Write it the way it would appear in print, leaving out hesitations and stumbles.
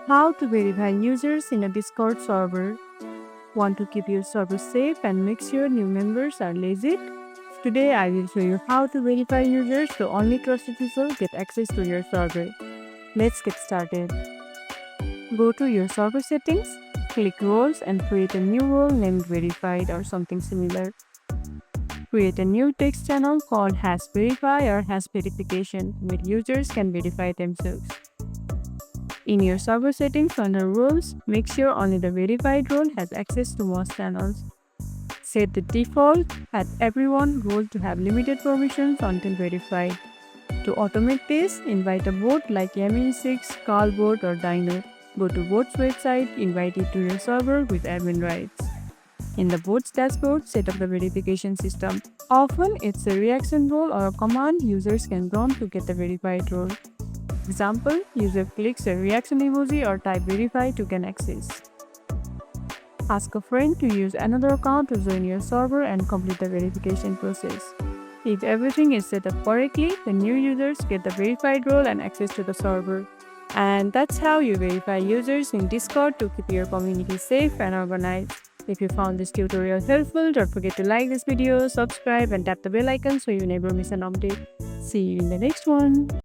How to verify users in a Discord server. Want to keep your server safe and make sure new members are legit? Today I will show you how to verify users so only trusted people get access to your server. Let's get started. Go to your server settings, click roles and create a new role named verified or something similar. Create a new text channel called #verify or #verification where users can verify themselves. In your server settings under rules, make sure only the verified role has access to most channels. Set the default at everyone role to have limited permissions until verified. To automate this, invite a bot like Yamin6, Callbot or Diner. Go to bot's website, invite it to your server with admin rights. In the bot's dashboard, set up the verification system. Often, it's a reaction role or a command users can run to get the verified role. Example, user clicks a reaction emoji or type verify to gain access. Ask a friend to use another account to join your server and complete the verification process. If everything is set up correctly, the new users get the verified role and access to the server. And that's how you verify users in Discord to keep your community safe and organized. If you found this tutorial helpful, don't forget to like this video, subscribe and tap the bell icon so you never miss an update. See you in the next one.